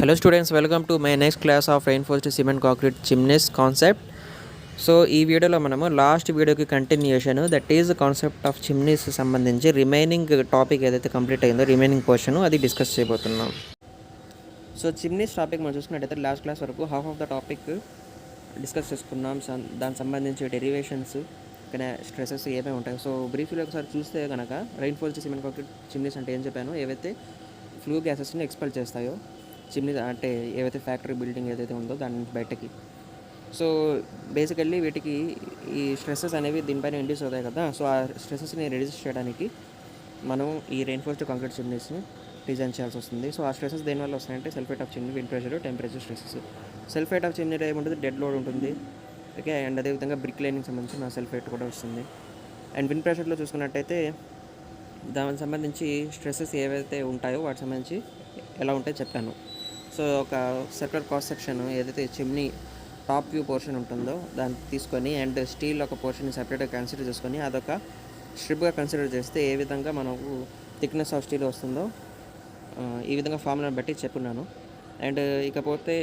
Hello students, welcome to my next class of reinforced cement concrete chimneys concept. So ఈ వీడియోలో మనము last వీడియోకి continuation that is concept of chimneys సంబంధించి remaining topic ఏదైతే complete అయిందో remaining portion అది discuss చేయబోతున్నాం. సో చిమ్నీస్ టాపిక్ మనం చూసుకున్నట్టయితే లాస్ట్ క్లాస్ వరకు half of the topic discuss చేసుకున్నాం. దానికి సంబంధించి డెరివేషన్స్ స్ట్రెసెస్ ఏమేమి ఉంటాయి. సో బ్రీఫ్లీ ఒకసారి చూస్తే కనుక రైన్ఫోర్స్డ్ సిమెంట్ కాంక్రీట్ చిమ్నీస్ అంటే ఏం చెప్పాను, ఏవైతే ఫ్లూ గ్యాసెస్ని ఎక్స్పెల్ చేస్తాయో చిమ్నీ అంటే ఏవైతే ఫ్యాక్టరీ బిల్డింగ్ ఏదైతే ఉందో దాని నుంచి బయటకి. సో బేసికల్లీ వీటికి ఈ స్ట్రెస్సెస్ అనేవి దీనిపైన ఇండ్యూస్ అవుతాయి కదా. సో ఆ స్ట్రెస్సెస్ని రెడ్యూస్ చేయడానికి మనం ఈ రెయిన్ఫోర్స్డ్ కాంక్రీట్ చిమ్నీస్ని డిజైన్ చేయాల్సి వస్తుంది. సో ఆ స్ట్రెస్సెస్ దేనివల్ల వస్తాయంటే sulphate of chimney, wind pressure, temperature stresses. Sulphate of చిమ్నీలో ఏముంటుంది, డెడ్ లోడ్ ఉంటుంది. ఓకే, అండ్ అదేవిధంగా బ్రిక్ లైనింగ్ సంబంధించిన సల్ఫేట్ కూడా వస్తుంది. అండ్ విండ్ ప్రెషర్లో చూసుకున్నట్టయితే దానికి సంబంధించి స్ట్రెస్సెస్ ఏవైతే ఉంటాయో వాటికి సంబంధించి ఎలా ఉంటాయో చెప్పాను. సో ఒక సర్క్యులర్ క్రాస్ సెక్షన్ ఏదైతే చిమ్నీ టాప్ వ్యూ పోర్షన్ ఉంటుందో దాన్ని తీసుకొని అండ్ స్టీల్ ఒక పోర్షన్ని సపరేట్గా కన్సిడర్ చేసుకొని అదొక స్ట్రిప్గా కన్సిడర్ చేస్తే ఏ విధంగా మనకు థిక్నెస్ ఆఫ్ స్టీల్ వస్తుందో ఈ విధంగా ఫార్ములాని బట్టి చెప్పున్నాను. అండ్ ఇకపోతే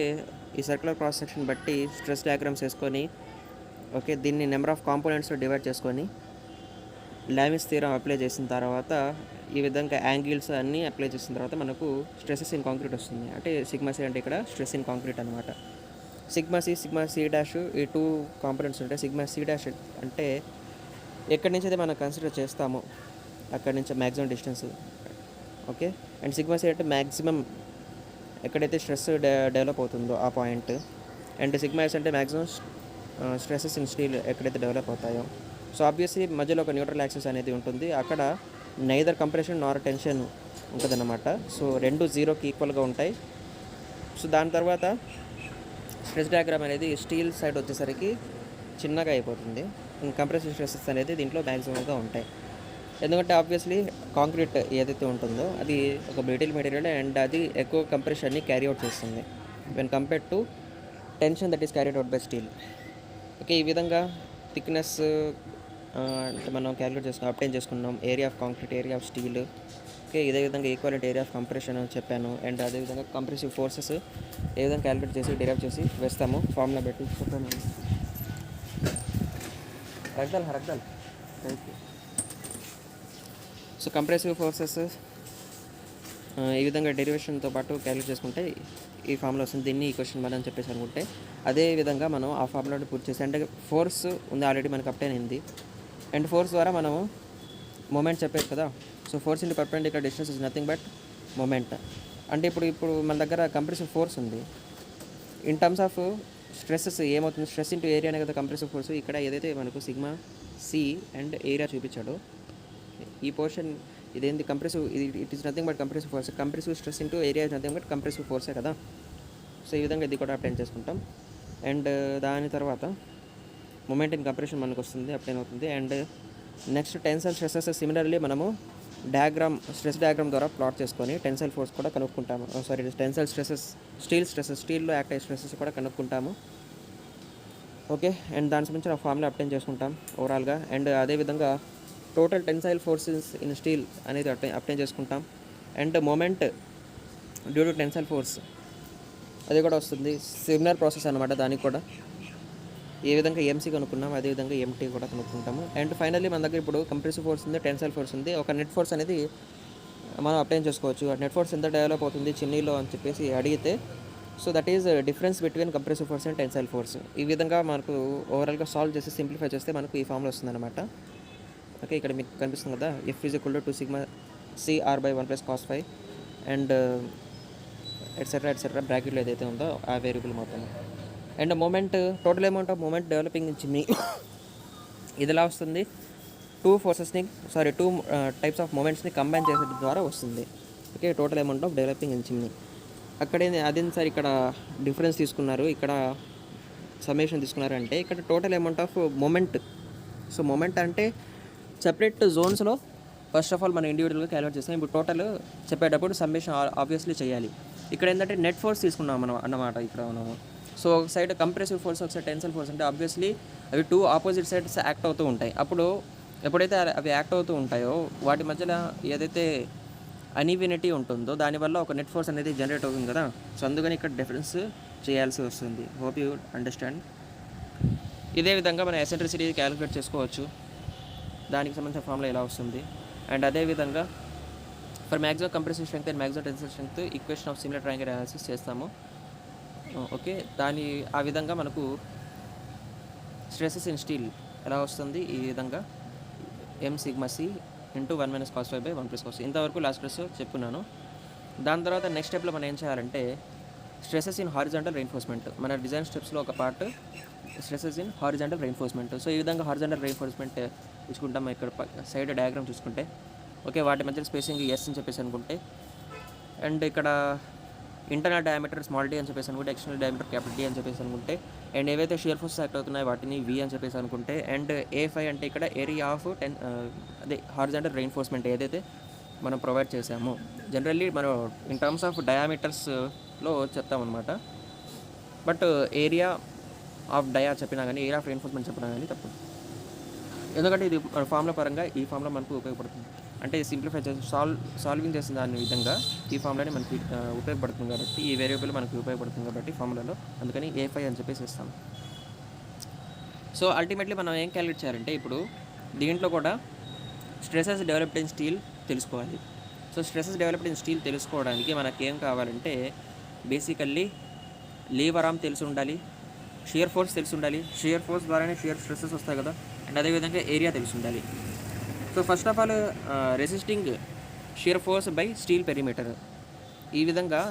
ఈ సర్క్యులర్ క్రాస్ సెక్షన్ బట్టి స్ట్రెస్ డయాగ్రామ్స్ వేసుకొని ఓకే దీన్ని నెంబర్ ఆఫ్ కాంపోనెంట్స్లో డివైడ్ చేసుకొని లామిస్ థియరం అప్లై చేసిన తర్వాత ఈ విధంగా యాంగిల్స్ అన్నీ అప్లై చేసిన తర్వాత మనకు స్ట్రెసెస్ ఇన్ కాంక్రీట్ వస్తుంది. అంటే సిగ్మా సి అంటే ఇక్కడ స్ట్రెస్ ఇన్ కాంక్రీట్ అనమాట. సిగ్మా సి డాష్ ఈ టూ కాంపోనెంట్స్ ఉంటాయి. సిగ్మా సి డాష్ అంటే ఎక్కడి నుంచి అయితే మనం కన్సిడర్ చేస్తామో అక్కడి నుంచి maximum distance. Okay, and sigma C అంటే మ్యాక్సిమం ఎక్కడైతే స్ట్రెస్ డెవలప్ అవుతుందో ఆ పాయింట్. అండ్ సిగ్మా ఎస్ అంటే మ్యాక్సిమం స్ట్రెసెస్ ఇన్ స్టీల్ ఎక్కడైతే డెవలప్ అవుతాయో. సో ఆబ్వియస్లీ మధ్యలో ఒక న్యూట్రల్ యాక్సిస్ అనేది ఉంటుంది. అక్కడ నైదర్ కంప్రెషన్ నార్ టెన్షన్ ఉంటుందన్నమాట. సో రెండు జీరోకి ఈక్వల్గా ఉంటాయి. సో దాని తర్వాత స్ట్రెస్ డయాగ్రామ్ అనేది స్టీల్ సైడ్ వచ్చేసరికి చిన్నగా అయిపోతుంది. కంప్రెసివ్ స్ట్రెసెస్ అనేది దీంట్లో మ్యాక్సిమంగా ఉంటాయి. ఎందుకంటే ఆబ్వియస్లీ కాంక్రీట్ ఏదైతే ఉంటుందో అది ఒక బ్రిటిల్ మెటీరియల్ అండ్ అది ఎక్కువ కంప్రెషన్ని క్యారీ అవుట్ చేస్తుంది when compare to tension that is carried out by steel. Okay, ఈ విధంగా థిక్నెస్ అంటే మనం క్యాలిక్యులేట్ చేసుకున్నాం, అప్టైన్ చేసుకున్నాం area of concrete, area of steel. Okay, ఇదే విధంగా ఈక్వాలిటీ ఏరియా ఆఫ్ కంప్రెషన్ చెప్పాను. అండ్ అదేవిధంగా కంప్రెసివ్ ఫోర్సెస్ ఏ విధంగా క్యాలిక్యులేట్ చేసి డిరైవ్ చేసి వేస్తాము ఫార్ములా పెట్టి చెప్పాను. రగ్దాల్ సో కంప్రెసివ్ ఫోర్సెస్ ఈ విధంగా డెరివేషన్తో పాటు క్యాలిక్యులేట్ చేసుకుంటే ఈ ఫార్ములా వస్తుంది. దీన్ని ఈ క్వశ్చన్ అని చెప్పేసి అనుకుంటే అదే విధంగా మనం ఆ ఫార్ములాని పూర్తి చేసి అంటే ఫోర్స్ ఉంది ఆల్రెడీ మనకు అప్టైన్ అయింది. అండ్ ఫోర్స్ ద్వారా మనము మూమెంట్ చెప్పేది కదా. So force into perpendicular distance is nothing but moment. అంటే ఇప్పుడు మన దగ్గర కంప్రెసివ్ ఫోర్స్ ఉంది. ఇన్ టర్మ్స్ ఆఫ్ స్ట్రెస్సెస్ ఏమవుతుంది, స్ట్రెస్ ఇంటూ ఏరియా అనే కదా కంప్రెసివ్ ఫోర్స్. ఇక్కడ ఏదైతే మనకు సిగ్మా సి అండ్ ఏరియా చూపించాడో ఈ పోర్షన్ ఇదేంది compressive, it is nothing but compressive force. Compressive stress into area is nothing but compressive ఫోర్సే కదా. సో ఈ విధంగా ఇది కూడా అప్టైన్ చేసుకుంటాం. అండ్ దాని తర్వాత మూమెంట్ ఇన్ కంప్రెషన్ మనకు వస్తుంది, అప్టైన్ అవుతుంది. And next tensile stresses similarly మనము స్ట్రెస్ డయాగ్రామ్ ద్వారా ప్లాట్ చేసుకొని టెన్సైల్ ఫోర్స్ కూడా కనుక్కుంటాము. టెన్సైల్ స్ట్రెసెస్ స్టీల్లో యాక్ట్ అయ్యే స్ట్రెసెస్ కూడా కనుక్కుంటాము. ఓకే, అండ్ దాని సంబంధించిన ఫార్ములా అప్టైన్ చేసుకుంటాం ఓవరాల్గా. అండ్ అదేవిధంగా total tensile forces in steel అనేది అప్టైన్ చేసుకుంటాం. And moment due to tensile force అది కూడా వస్తుంది. సిమిలర్ ప్రాసెస్ అనమాట. దానికి కూడా ఏ విధంగా ఎంసీ కనుక్కున్నాం అదేవిధంగా ఎంటీ కూడా కనుక్కుంటాము. అండ్ ఫైనల్లీ మన దగ్గర ఇప్పుడు కంప్రెసివ్ ఫోర్స్ ఉంది, టెన్సైల్ ఫోర్స్ ఉంది. ఒక నెట్ ఫోర్స్ అనేది మనం అప్టైన్ చేసుకోవచ్చు. నెట్ ఫోర్స్ ఎంత డెవలప్ అవుతుంది చిన్నీలో అని చెప్పేసి అడిగితే so that is difference between compressive force and tensile force. ఈ విధంగా మనకు ఓవరాల్గా సాల్వ్ చేసి సింప్లిఫై చేస్తే మనకు ఈ ఫార్ములా వస్తుందన్నమాట. ఓకే, ఇక్కడ మీకు కనిపిస్తుంది కదా, F is equal to 2 sigma CR by 1 + cos φ and etcetera బ్రాకెట్లో ఏదైతే ఉందో ఆ వేరియబుల్ మొత్తం. And moment total amount of moment developing in chimney ఇది ఎలా వస్తుంది, టూ టైప్స్ ఆఫ్ మూమెంట్స్ని కంబైన్ చేసే ద్వారా వస్తుంది. Okay, total amount of developing in chimney. అక్కడే అదేంటి సార్ ఇక్కడ డిఫరెన్స్ తీసుకున్నారు, ఇక్కడ సమ్మేషన్ తీసుకున్నారు అంటే ఇక్కడ total amount of moment. So moment అంటే సెపరేట్ జోన్స్లో ఫస్ట్ ఆఫ్ ఆల్ మనం ఇండివిజువల్గా క్యాలిక్యులేట్ చేస్తాం. ఇప్పుడు టోటల్ చెప్పేటప్పుడు సమ్మేషన్ ఆబ్వియస్లీ చేయాలి. ఇక్కడ ఏంటంటే నెట్ ఫోర్స్ తీసుకున్నాం మనం అన్నమాట. ఇక్కడ మనము సో ఒక సైడ్ కంప్రెసివ్ ఫోర్స్, ఒక సైడ్ టెన్సైల్ ఫోర్స్ అంటే ఆబ్వియస్లీ అవి టూ ఆపోజిట్ సైడ్స్ యాక్ట్ అవుతూ ఉంటాయి. అప్పుడు ఎప్పుడైతే అవి యాక్ట్ అవుతూ ఉంటాయో వాటి మధ్యలో ఏదైతే అన్ఈవెనిటీ ఉంటుందో దానివల్ల ఒక నెట్ ఫోర్స్ అనేది జనరేట్ అవుతుంది కదా. సో అందుకని ఇక్కడ డిఫరెన్స్ చేయాల్సి వస్తుంది. Hope you understand. ఇదే విధంగా మనం ఎసెంట్రిసిటీ క్యాలిక్యులేట్ చేసుకోవచ్చు. దానికి సంబంధించిన ఫార్ములా ఇలా వస్తుంది. అండ్ అదేవిధంగా for maximum compressive strength and maximum tensile strength equation of similar triangle analysis చేస్తాము. ఓకే, ఆ విధంగా మనకు స్ట్రెసెస్ ఇన్ స్టీల్ ఎలా వస్తుంది, ఈ విధంగా m(σc) × 1 - cos φ / 1 + cos. ఇంతవరకు లాస్ట్ క్లాస్ చెప్పుకున్నాను. దాని తర్వాత నెక్స్ట్ స్టెప్లో మనం ఏం చేయాలంటే స్ట్రెసెస్ ఇన్ హారిజాంటల్ రెయిన్ఫోర్స్మెంట్. మన డిజైన్ స్టెప్స్లో ఒక part stresses in horizontal reinforcement. So ఈ విధంగా హారిజాంటల్ రెయిన్ఫోర్స్మెంట్ చూసుకుంటాం. ఇక్కడ సైడ్ డయాగ్రామ్ చూసుకుంటే ఓకే, వాటి మధ్య స్పేసింగ్ ఎస్ అని చెప్పేసి అనుకుంటే, అండ్ ఇక్కడ ఇంటర్నల్ డయామీటర్ స్మాల్ డి అని చెప్పేసి అనుకుంటే, ఎక్స్టర్నల్ డయామీటర్ క్యాపిటల్ డి అని చెప్పేసి అనుకుంటే, అండ్ ఏవైతే షియర్ ఫోర్స్ యాక్ట్ అవుతున్నాయో వాటిని వి అని చెప్పేసి అనుకుంటే, అండ్ A5 అంటే ఇక్కడ ఏరియా ఆఫ్ అదే హారిజాంటల్ రెయిన్ఫోర్స్మెంట్ ఏదైతే మనం ప్రొవైడ్ చేసామో, జనరల్లీ మనం ఇన్ టర్మ్స్ ఆఫ్ డయామీటర్స్లో చెప్తామన్నమాట. బట్ ఏరియా ఆఫ్ డయా చెప్పినా కానీ, ఏరియా ఆఫ్ రెయిన్ఫోర్స్మెంట్ చెప్పినా కానీ తప్పు. ఎందుకంటే ఇది ఫార్ములా పరంగా ఈ ఫార్ములా మనకు ఉపయోగపడుతుంది. అంటే సింప్లిఫై చేసి సాల్వింగ్ చేసిన దాని విధంగా ఈ ఫార్ములాని మనకి ఉపయోగపడుతుంది కాబట్టి, ఈ వేరియబుల్ మనకి ఉపయోగపడుతుంది కాబట్టి ఫార్ములాలో, అందుకని A5 అని చెప్పేసి ఇస్తాం. సో అల్టిమేట్లీ మనం ఏం క్యాలిక్యులేట్ చేయాలంటే ఇప్పుడు దీంట్లో కూడా స్ట్రెసెస్ డెవలప్డ్ ఇన్ స్టీల్ తెలుసుకోవాలి. So stresses developed in steel తెలుసుకోవడానికి మనకి ఏం కావాలంటే బేసికల్లీ లీవర్ ఆర్మ్ తెలిసి ఉండాలి, షియర్ ఫోర్స్ తెలిసి ఉండాలి. షియర్ ఫోర్స్ ద్వారానే షియర్ స్ట్రెసెస్ వస్తాయి కదా. అండ్ అదేవిధంగా ఏరియా తెలిసి ఉండాలి. So first of all resisting shear force by steel perimeter, ఈ విధంగా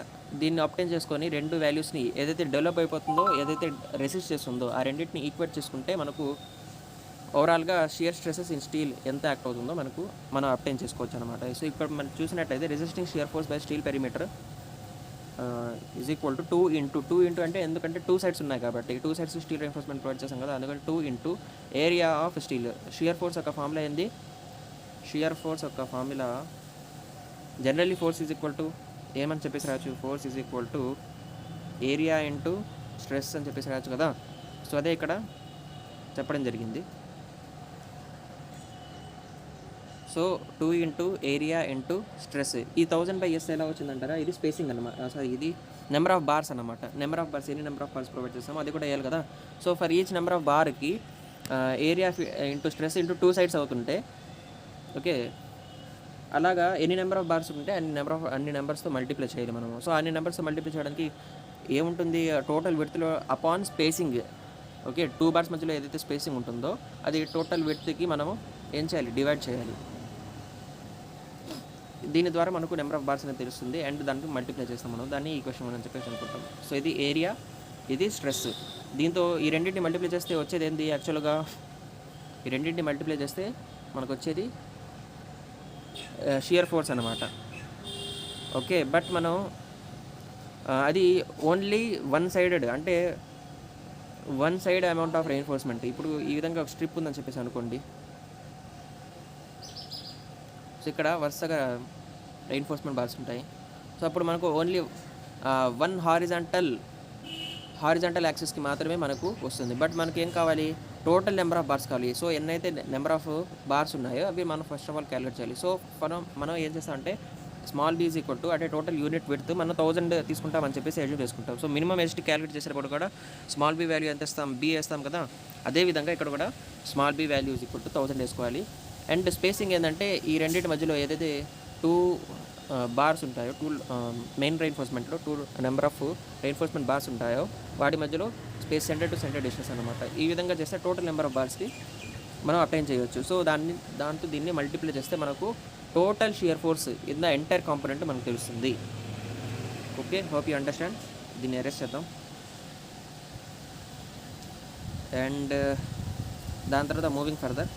దీన్ని అప్టైన్ చేసుకొని రెండు వాల్యూస్ని ఏదైతే డెవలప్ అయిపోతుందో, ఏదైతే రెసిస్ట్ చేస్తుందో ఆ రెండింటిని ఈక్వేట్ చేసుకుంటే మనకు ఓవరాల్గా షియర్ స్ట్రెసెస్ ఇన్ స్టీల్ ఎంత యాక్ట్ అవుతుందో మనం అప్టైన్ చేసుకోవచ్చు అనమాట. సో ఇక్కడ మనం చూసినట్టయితే resisting shear force by steel perimeter is equal to 2 అంటే ఎందుకంటే 2 సైడ్స్ ఉన్నాయి కాబట్టి, 2 సైడ్స్ స్టీల్ రెయిన్ఫోర్స్మెంట్ ప్రొవైడ్ చేస్తాం కదా, అందుకని 2 area of steel. Shear force యొక్క ఫార్ములా ఏంది? షియర్ ఫోర్స్ యొక్క formula generally force is equal to ఏమని చెప్పేసి రాయచ్చు, force is equal to area into stress అని చెప్పేసి రాయచ్చు కదా. సో అదే ఇక్కడ చెప్పడం జరిగింది. So 2 area into stress. ఈ 1000/s ఎలా వచ్చిందంటారా? ఇది స్పేసింగ్ అనమాట. సారీ, ఇది నెంబర్ ఆఫ్ బార్స్ అనమాట. నెంబర్ ఆఫ్ బార్స్, ఎన్ని నెంబర్ ఆఫ్ బార్స్ ప్రొవైడ్ చేస్తామో అది కూడా వేయాలి కదా. So for each number of బార్కి area into stress into 2 sides అవుతుంటే, ఓకే, అలాగా ఎన్ని నెంబర్ ఆఫ్ బార్స్ ఉంటే అన్ని నెంబర్స్తో మల్టిప్లై చేయాలి మనము. సో అన్ని నెంబర్స్తో మల్టిప్లై చేయడానికి ఏముంటుంది, టోటల్ విడ్త్లో అపాన్ స్పేసింగ్, ఓకే, 2 బార్స్ మధ్యలో ఏదైతే స్పేసింగ్ ఉంటుందో అది టోటల్ విడ్త్కి మనము ఏం చేయాలి, డివైడ్ చేయాలి. దీని ద్వారా మనకు నెంబర్ ఆఫ్ బార్స్ అనేది తెలుస్తుంది అండ్ దానికి మల్టిప్లై చేస్తాం మనం, దాన్ని ఈక్వేషన్ అని చెప్పేసి అనుకుంటాం. సో ఇది ఏరియా, ఇది స్ట్రెస్. దీంతో ఈ రెండింటిని మల్టిప్లై చేస్తే వచ్చేది ఏంటి, యాక్చువల్గా ఈ రెండింటిని మల్టిప్లై చేస్తే మనకు వచ్చేది షియర్ ఫోర్స్ అనమాట. ఓకే, బట్ మనం అది ఓన్లీ వన్ సైడెడ్, అంటే one side amount of reinforcement. ఇప్పుడు ఈ విధంగా ఒక స్ట్రిప్ ఉందని చెప్పేసి అనుకోండి. సో ఇక్కడ వరుసగా రెయిన్ఫోర్స్మెంట్ బార్స్ ఉంటాయి. సో అప్పుడు మనకు ఓన్లీ వన్ హారిజాంటల్ యాక్సిస్కి మాత్రమే మనకు వస్తుంది. బట్ మనకి ఏం కావాలి, టోటల్ నెంబర్ ఆఫ్ బార్స్ కావాలి. సో ఎన్నైతే నెంబర్ ఆఫ్ బార్స్ ఉన్నాయో అవి మనం ఫస్ట్ ఆఫ్ ఆల్ క్యాలిక్యులేట్ చేయాలి. సో మనం ఏం చేస్తామంటే small B is equal to, అంటే టోటల్ యూనిట్ విడ్త్ మనం 1000 తీసుకుంటామని చెప్పేసి ఎజ్యూమ్ చేసుకుంటాం. సో మినిమం ఎస్టీ క్యాలిక్యులేట్ చేసేటప్పుడు కూడా స్మాల్ బీ వాల్యూ ఎంత ఇస్తాం, బీ వేస్తాం కదా. అదేవిధంగా ఇక్కడ కూడా small B value is equal to 1000 వేసుకోవాలి. అండ్ స్పేసింగ్ ఏంటంటే ఈ రెండింటి మధ్యలో ఏదైతే 2 బార్స్ ఉంటాయో, 2 మెయిన్ రెయిన్ఫోర్స్మెంట్లో 2 నెంబర్ ఆఫ్ రెయిన్ఫోర్స్మెంట్ బార్స్ ఉంటాయో వాటి మధ్యలో space centre to centre distance అనమాట. ఈ విధంగా చేస్తే టోటల్ నెంబర్ ఆఫ్ బార్స్కి మనం అప్లైన్ చేయవచ్చు. సో దాంతో దీన్ని మల్టిప్లై చేస్తే మనకు total shear force in the entire component మనకు తెలుస్తుంది. Okay, hope you understand. దీన్ని అరెస్ట్ చేద్దాం. అండ్ దాని తర్వాత మూవింగ్ ఫర్దర్,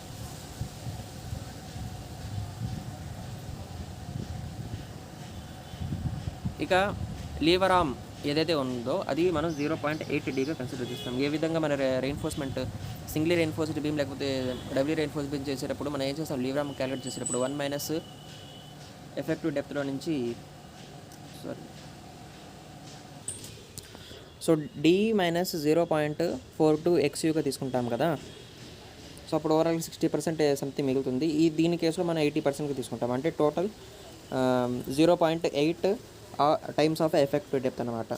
ఇక లీవర్ ఆర్మ్ ఏదైతే ఉందో అది మనం 0.8Dగా కన్సిడర్ చేస్తాం. ఏ విధంగా మన రెయిన్ఫోర్స్మెంట్ సింగ్లీ రెయిన్ఫోర్స్డ్ బీమ్ లేకపోతే డబ్ల్యూ రెయిన్ఫోర్స్డ్ బీమ్ చేసేటప్పుడు మనం ఏం చేస్తాం, లీవర్ ఆర్మ్ క్యాలిక్యులేట్ చేసేటప్పుడు 1 - ఎఫెక్టివ్ డెప్త్లో నుంచి సో D - 0.42 XUగా తీసుకుంటాం కదా. సో అప్పుడు ఓవరాల్ 60% సంథింగ్ మిగులుతుంది. దీని కేసులో మనం 80%కి తీసుకుంటాం. అంటే total 0.8 times of effective depth అనమాట.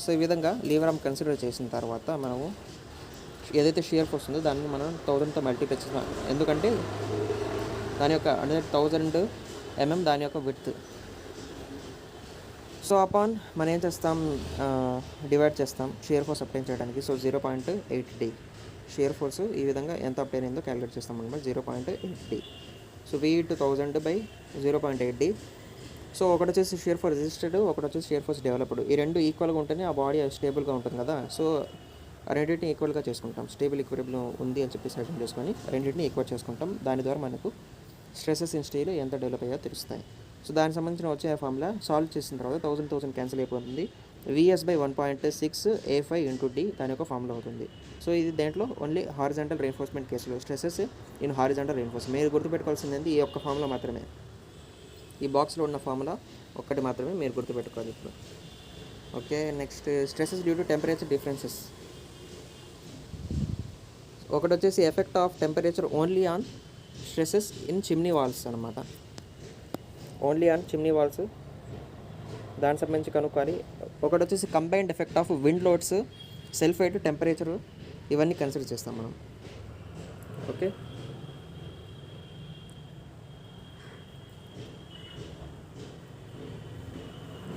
సో ఈ విధంగా లీవర్ ఆర్మ్ కన్సిడర్ చేసిన తర్వాత మనము ఏదైతే షియర్ ఫోర్స్ ఉందో దాన్ని మనం 1000తో మల్టిప్లై చేస్తాం. ఎందుకంటే దాని యొక్క అంటే 1000 mm దాని యొక్క విడ్త్. సో అపాన్ మనం ఏం చేస్తాం, డివైడ్ చేస్తాం షియర్ ఫోర్స్ అప్లై చేయడానికి. సో 0.8D షియర్ ఫోర్స్ ఈ విధంగా ఎంత అప్లై అయిందో క్యాలిక్యులేట్ చేస్తాం అనమాట. 0.8D. So V × 1000 by 0.8D. So ఒకటి వచ్చేసి షియర్ ఫోర్స్ రెసిస్టెడ్, ఒకటి వచ్చేసి షియర్ ఫోర్స్ డెవలప్డ్. ఈ రెండు ఈక్వల్గా ఉంటేనే ఆ బాడీ స్టేబుల్గా ఉంటుంది కదా. సో రెండింటిని ఈక్వల్గా చేసుకుంటాం. స్టేబుల్ ఈక్విలిబ్రియం ఉంది అని చెప్పేసి అర్థం చేసుకొని రెండింటిని ఈక్వల్ చేసుకుంటాం. దాని ద్వారా మనకు స్ట్రెసెస్ ఇన్ స్టీల్ ఎంత డెవలప్ అయ్యో తెలుస్తాయి. సో దానికి సంబంధించిన వచ్చే ఫార్ములా సాల్వ్ చేసిన తర్వాత 1000 క్యాన్సిల్ అయిపోతుంది. VS/1.6 A5 × D దాని యొక్క ఫార్ములా అవుతుంది. సో ఇది దేంట్లో ఓన్లీ హారిజాంటల్ రెయిన్ఫోర్స్మెంట్ కేసులో స్ట్రెసెస్ ఇన్ హారిజాంటల్ రెయిన్ఫోర్స్మెంట్. మీరు గుర్తుపెట్టుకోవాల్సింది ఈ ఒక్క ఫార్ములా మాత్రమే. ఈ బాక్స్లో ఉన్న ఫార్ములా ఒక్కటి మాత్రమే మీరు గుర్తుపెట్టుకోవాలి ఇప్పుడు. Okay, next stresses due to temperature differences. ఒకటి వచ్చేసి effect of temperature only on stresses in chimney walls అనమాట. ఓన్లీ ఆన్ చిమ్నీ వాల్స్ దానికి సంబంధించి కనుక్కోవాలి. ఒకటి వచ్చేసి combined effect of wind loads, self weight, temperature, ఇవన్నీ కన్సిడర్ చేస్తాం మనం. Okay,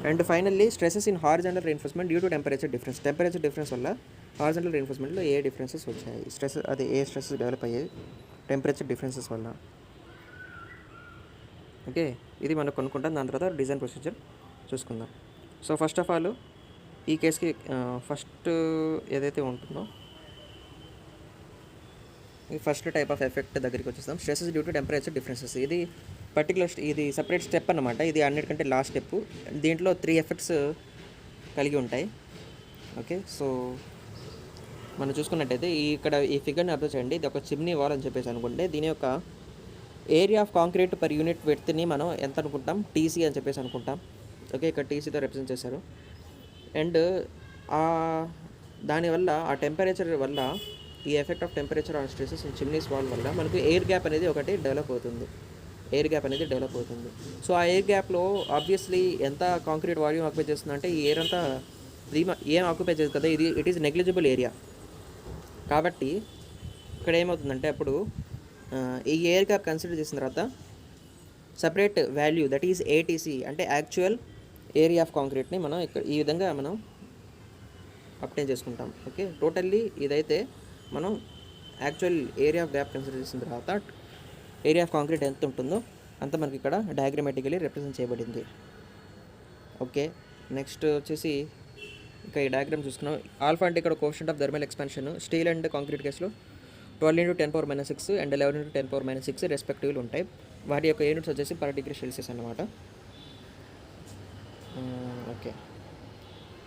and finally stresses in horizontal reinforcement due to temperature difference. Temperature difference వల్ల హారిజాంటల్ రెయిన్ఫోర్స్మెంట్లో ఏ డిఫరెన్సెస్ వచ్చాయి, స్ట్రెస్ అది ఏ స్ట్రెసెస్ డెవలప్ అయ్యాయి టెంపరేచర్ డిఫరెన్సెస్ వల్ల. ఓకే, ఇది మనం కొనుక్కుంటాం. దాని తర్వాత డిజైన్ ప్రొసీజర్ చూసుకుందాం. సో ఫస్ట్ ఆఫ్ ఆల్ ఈ కేసుకి ఫస్ట్ ఏదైతే ఉంటుందో ఈ ఫస్ట్ టైప్ ఆఫ్ ఎఫెక్ట్ దగ్గరికి వచ్చేస్తాం. Stresses due to temperature differences. ఇది పర్టికులర్ ఇది సపరేట్ స్టెప్ అనమాట. ఇది అన్నిటికంటే లాస్ట్ స్టెప్. దీంట్లో 3 ఎఫెక్ట్స్ కలిగి ఉంటాయి. ఓకే, సో మనం చూసుకున్నట్టయితే ఇక్కడ ఈ ఫిగర్ని అబ్జర్వ్ చేయండి. ఇది ఒక చిమ్నీ వాల్ అని చెప్పేసి అనుకుంటే దీని యొక్క area of concrete per unit విడ్త్ని మనం ఎంత అనుకుంటాం, టీసీ అని చెప్పేసి అనుకుంటాం. ఓకే, ఇక్కడ టీసీతో రిప్రజెంట్ చేశారు. అండ్ దానివల్ల ఆ టెంపరేచర్ వల్ల ఈ effect of temperature on stresses in chimneys wall వల్ల మనకు ఎయిర్ గ్యాప్ అనేది ఒకటి డెవలప్ అవుతుంది. సో ఆ ఎయిర్ గ్యాప్లో ఆబ్వియస్లీ ఎంత కాంక్రీట్ వాల్యూమ్ ఆక్యుపై చేస్తుంది అంటే ఈ ఎయిర్ అంతా ఏం ఆక్యుపై చేస్తుంది కదా, ఇట్ ఈస్ నెగ్లిజిబుల్ ఏరియా. కాబట్టి ఇక్కడ ఏమవుతుందంటే అప్పుడు ఈ ఎయిర్ గ్యాప్ కన్సిడర్ చేసిన తర్వాత separate value that is ATC అంటే యాక్చువల్ ఏరియా ఆఫ్ కాంక్రీట్ని మనం ఇక్కడ ఈ విధంగా మనం అప్టైన్ చేసుకుంటాం. ఓకే, టోటల్లీ ఇదైతే మనం actual area of gap consider చేసిన తర్వాత ఏరియా ఆఫ్ కాంక్రీట్ ఎంత ఉంటుందో అంత మనకి ఇక్కడ డయాగ్రమాటికలీ రిప్రజెంట్ చేయబడింది. ఓకే, నెక్స్ట్ వచ్చేసి ఇంకా ఈ డయాగ్రామ్ చూసుకున్నాం. ఆల్ఫా అంటే ఇక్కడ coefficient of thermal expansion. Steel and concrete కేసులో 12 × 10⁻⁶ అండ్ 11 × 10⁻⁶ రెస్పెక్టివ్లు ఉంటాయి. వాటి యొక్క యూనిట్స్ వచ్చేసి °C అన్నమాట. ఓకే,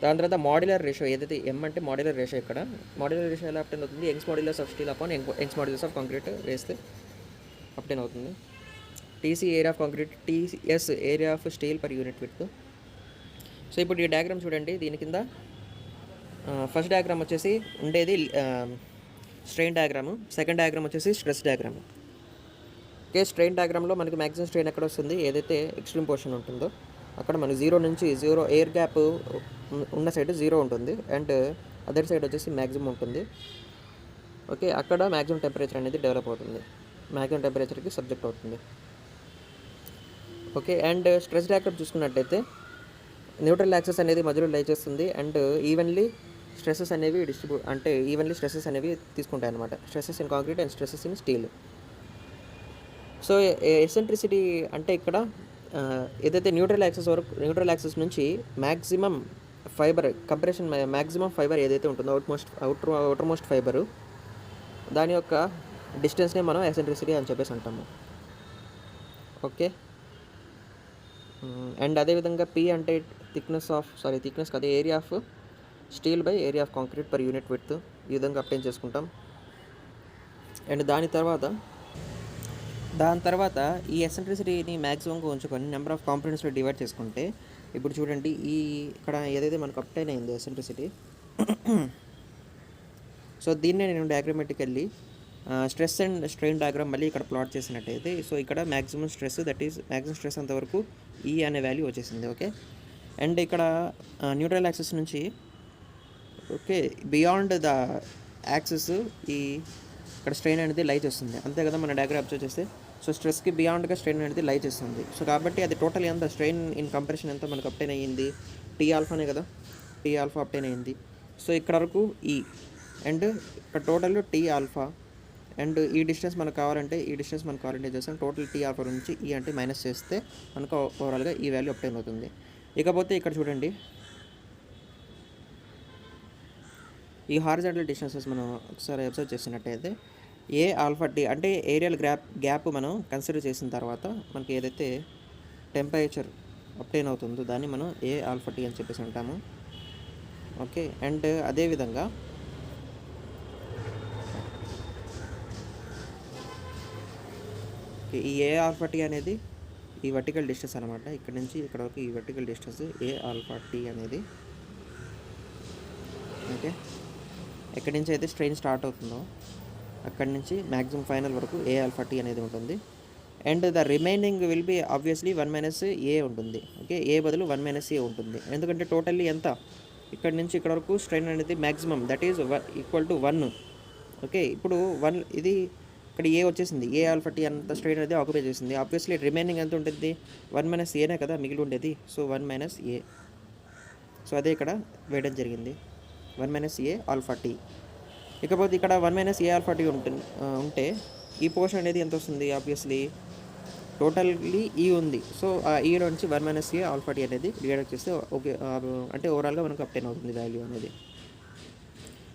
దాని తర్వాత మాడ్యులర్ రేషియో ఏదైతే ఎం అంటే మాడ్యులర్ రేషియో. ఇక్కడ మాడ్యులర్ రేషియో ఎలా అప్టైన్ అవుతుంది, Young's modulus of steel upon Young's modulus of concrete వేస్తే అప్టైన్ అవుతుంది. TC area of concrete, TS area of steel per unit width. So ఇప్పుడు ఈ డయాగ్రామ్ చూడండి. దీని కింద ఫస్ట్ డయాగ్రామ్ వచ్చేసి ఉండేది స్ట్రెయిన్ డయాగ్రాము, సెకండ్ డయాగ్రామ్ వచ్చేసి స్ట్రెస్ డయాగ్రాము. ఓకే, స్ట్రెయిన్ డయాగ్రామ్లో మనకి మ్యాక్సిమం స్ట్రెయిన్ ఎక్కడ వస్తుంది, ఏదైతే ఎక్స్ట్రీమ్ పోర్షన్ ఉంటుందో అక్కడ మనకి 0 నుంచి 0 ఎయిర్ గ్యాప్ ఉన్న సైడ్ 0 ఉంటుంది అండ్ అదర్ సైడ్ వచ్చేసి మ్యాక్సిమం ఉంటుంది. ఓకే, అక్కడ మ్యాక్సిమం టెంపరేచర్ అనేది డెవలప్ అవుతుంది, మ్యాక్సిమం టెంపరేచర్కి సబ్జెక్ట్ అవుతుంది. ఓకే, అండ్ స్ట్రెస్ డయాగ్రామ్ చూసుకున్నట్టయితే న్యూట్రల్ యాక్సెస్ అనేది మధ్యలో లై చేస్తుంది అండ్ ఈవెన్లీ స్ట్రెసెస్ అనేవి ఈవెన్లీ స్ట్రెసెస్ అనేవి తీసుకుంటాయి అన్నమాట. Stresses in concrete and stresses in steel. So eccentricity అంటే ఇక్కడ ఏదైతే న్యూట్రల్ యాక్సెస్ నుంచి maximum fibre compression maximum fibre ఏదైతే ఉంటుందో అవుటర్ మోస్ట్ ఫైబరు దాని యొక్క డిస్టెన్స్నే మనం ఎసెంట్రిసిటీ అని చెప్పేసి అంటాము. ఓకే, అండ్ అదేవిధంగా పి అంటే థిక్నెస్ కాదు, area of steel by area of concrete per unit width. ఈ విధంగా అప్టైన్ చేసుకుంటాం. అండ్ దాని తర్వాత ఈ ఎసెంట్రిసిటీని మ్యాక్సిమంగా ఉంచుకొని నెంబర్ ఆఫ్ కాంపోనెంట్స్లో డివైడ్ చేసుకుంటే ఇప్పుడు చూడండి ఇక్కడ ఏదైతే మనకు అప్టైన్ అయిందో ఎసెంట్రిసిటీ, సో దీన్నే నేను డయాగ్రమాటికల్లీ స్ట్రెస్ అండ్ స్ట్రెయిన్ డయాగ్రామ్ మళ్ళీ ఇక్కడ ప్లాట్ చేసినట్టయితే, సో ఇక్కడ maximum stress, that is maximum stress అంతవరకు ఈ అనే వాల్యూ వచ్చేసింది. ఓకే, అండ్ ఇక్కడ న్యూట్రల్ యాక్సిస్ నుంచి ఓకే బియాండ్ ద యాక్సిస్ ఈ ఇక్కడ స్ట్రెయిన్ అనేది లై చేస్తుంది, అంతే కదా మన డయాగ్రామ్ అబ్జర్వ్ చేస్తే. సో స్ట్రెస్కి బియాండ్గా స్ట్రెయిన్ అనేది లై చేస్తుంది. సో కాబట్టి అది టోటల్ ఎంత స్ట్రెయిన్ ఇన్ కంపారిజన్ ఎంత మనకు అప్టైన్ అయ్యింది, టీ ఆల్ఫానే కదా, టీ ఆల్ఫా అప్టైన్ అయ్యింది. సో ఇక్కడ వరకు ఈ అండ్ ఇక్కడ టోటల్ టీ ఆల్ఫా అండ్ ఈ డిస్టెన్స్ మనకు కావాలంటే చేస్తాం. టోటల్ టీ ఆల్ఫా నుంచి ఈ అంటే మైనస్ చేస్తే మనకు ఓవరాల్గా ఈ వాల్యూ అప్టైన్ అవుతుంది. ఇకపోతే ఇక్కడ చూడండి, ఈ హారిజాంటల్ డిస్టెన్సెస్ మనం ఒకసారి అబ్జర్వ్ చేసినట్టయితే ఏ ఆల్ఫా టీ అంటే ఏరియల్ గ్యాప్ మనం కన్సిడర్ చేసిన తర్వాత మనకి ఏదైతే టెంపరేచర్ అప్టైన్ అవుతుందో దాన్ని మనం ఏ ఆల్ఫా టీ అని చెప్పేసి అంటాము. ఓకే, అండ్ అదేవిధంగా ఈ ఏ ఆల్ఫా టీ అనేది ఈ వర్టికల్ డిస్టెన్స్ అనమాట. ఇక్కడ నుంచి ఇక్కడ వరకు ఈ వర్టికల్ డిస్టెన్స్ ఏ ఆల్ఫా టీ అనేది. ఓకే, ఎక్కడి నుంచి అయితే స్ట్రెయిన్ స్టార్ట్ అవుతుందో అక్కడి నుంచి మ్యాక్సిమం ఫైనల్ వరకు ఏ ఆల్ఫా టీ అనేది ఉంటుంది. And the remaining will be obviously 1 - ఏ ఉంటుంది. ఓకే, ఏ బదులు 1 - ఏ ఉంటుంది, ఎందుకంటే టోటల్లీ ఎంత ఇక్కడ నుంచి ఇక్కడ వరకు స్ట్రెయిన్ అనేది maximum that is equal to 1. Okay, ఇప్పుడు 1 ఇది ఇక్కడ ఏ వచ్చేసింది, ఏ ఆల్ఫా టీ అంత స్ట్రెయిన్ అనేది ఆక్యుపై చేసింది. ఆబ్వియస్లీ రిమైనింగ్ ఎంత ఉంటుంది, 1 - ఏనే కదా మిగిలి ఉండేది. సో 1 - ఏ, సో అదే ఇక్కడ వేయడం జరిగింది 1 - ఏ ఆల్ఫా టీ. ఇకపోతే ఇక్కడ 1 - ఏ ఆల్ఫా టీ ఉంటే ఈ పోర్షన్ అనేది ఎంత వస్తుంది, ఆబ్వియస్లీ టోటల్లీ ఈ ఉంది. సో ఆ ఈలో నుంచి 1 - ఏ ఆల్ఫా టీ అనేది డివైడ్ చేస్తే ఓకే అంటే ఓవరాల్గా మనకు అప్టైన్ అవుతుంది వాల్యూ అనేది.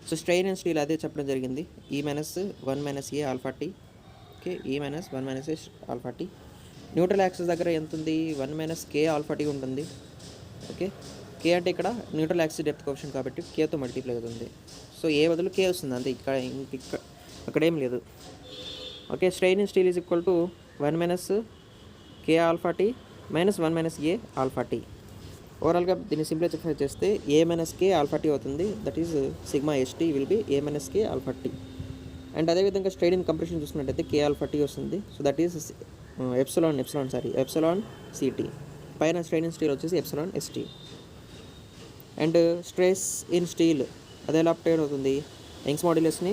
సో స్ట్రెయిన్ అండ్ స్టీల్ అదే చెప్పడం జరిగింది, ఈ -1 - ఏ ఆల్ఫా టీ. ఓకే, ఈ -1 - A alpha tea. Neutral axis దగ్గర ఎంత ఉంది, 1 - కే ఆల్ఫా టీ ఉంటుంది. ఓకే, కే అంటే ఇక్కడ న్యూట్రల్ యాక్సిస్ డెప్త్ కోఎఫిషియంట్ కాబట్టి కేతో మల్టిప్లై అవుతుంది. సో ఏ బదులు కే వస్తుంది అంతే, ఇక్కడ అక్కడేం లేదు. Okay, strain and steel is equal to 1 - K alpha T -1 - A alpha T. ఓవరాల్గా దీన్ని సింప్లిఫై చేస్తే ఏ - కే ఆల్ఫా టీ అవుతుంది, that is sigma ST will be A - K alpha T. And అదేవిధంగా స్ట్రెయిన్ ఇన్ కంప్రెషన్ చూసుకున్నట్టయితే K alpha T వస్తుంది. So that is epsilon CT. పైన strain in steel వచ్చేసి epsilon ST. And stress in steel అది ఎలా obtain అవుతుంది, Young's మాడ్యులస్ని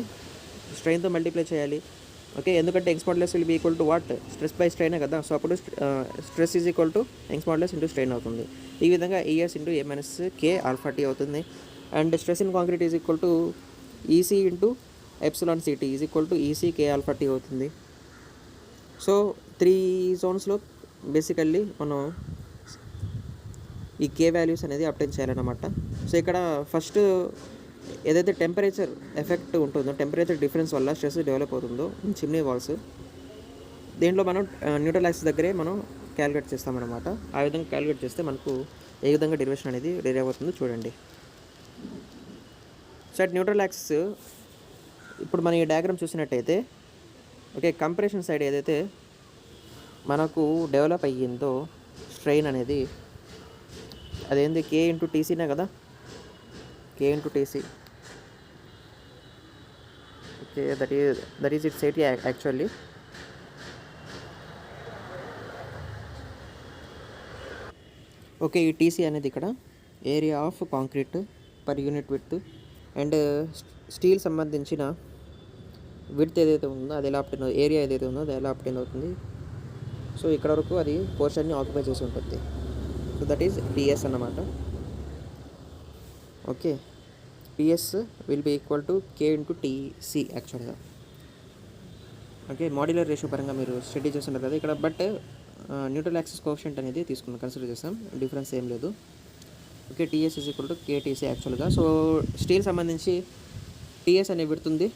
స్ట్రెయిన్తో మల్టిప్లై చేయాలి. ఓకే, ఎందుకంటే Young's modulus will be equal to what, stress by strain కదా. సో అప్పుడు stress is equal to Young's modulus into strain అవుతుంది. ఈ విధంగా ES into A - K alpha T అవుతుంది. And stress in concrete is equal to EC into epsilon CT is equal to EC K alpha T అవుతుంది. So 3 జోన్స్లో basically మనం ఈ K values అనేది obtain చేయాలన్నమాట. సో ఇక్కడ ఫస్ట్ ఏదైతే temperature effect ఉంటుందో, టెంపరేచర్ డిఫరెన్స్ వల్ల స్ట్రెస్ డెవలప్ అవుతుందో చిమ్నీ వాల్స్, దీంట్లో మనం న్యూట్రల్ యాక్సిస్ దగ్గరే మనం క్యాలిక్యులేట్ చేస్తామన్నమాట. ఆ విధంగా క్యాలిక్యులేట్ చేస్తే మనకు ఏ విధంగా డెరివేషన్ అనేది డెరైవ్ అవుతుందో చూడండి. సో అట్ న్యూట్రల్ యాక్సిస్ ఇప్పుడు మనం ఈ డయాగ్రామ్ చూసినట్టయితే ఓకే, కంప్రెషన్ సైడ్ ఏదైతే మనకు డెవలప్ అయ్యిందో స్ట్రెయిన్ అనేది అదేంది కే ఇంటూ టీసీనే కదా, K into TC. Okay, that is it's eighty actually. Okay, ఈ టీసీ అనేది ఇక్కడ area of concrete per unit width and steel సంబంధించిన విడ్త్ ఏదైతే ఉందో అది ఎలా అప్టైన్, ఏరియా ఏదైతే ఉందో అది ఎలా అప్టైన్ అవుతుంది. సో ఇక్కడ వరకు అది పోర్షన్ని ఆక్యుపై చేసి ఉంటుంది. సో దట్ ఈస్ టీఎస్ అన్నమాట. Okay, TS will be equal to K into TC యాక్చువల్గా. ఓకే, మాడ్యులర్ రేషియో పరంగా మీరు స్టడీ చేస్తున్నారు కదా ఇక్కడ, బట్ న్యూట్రల్ యాక్సిస్ కోఎఫిషియంట్ అనేది తీసుకున్నాం, కన్సిడర్ చేస్తాం, డిఫరెన్స్ ఏం లేదు. Okay, TS is equal to KTC యాక్చువల్గా. సో స్టీల్ సంబంధించి టీఎస్ అనే విడుతుంది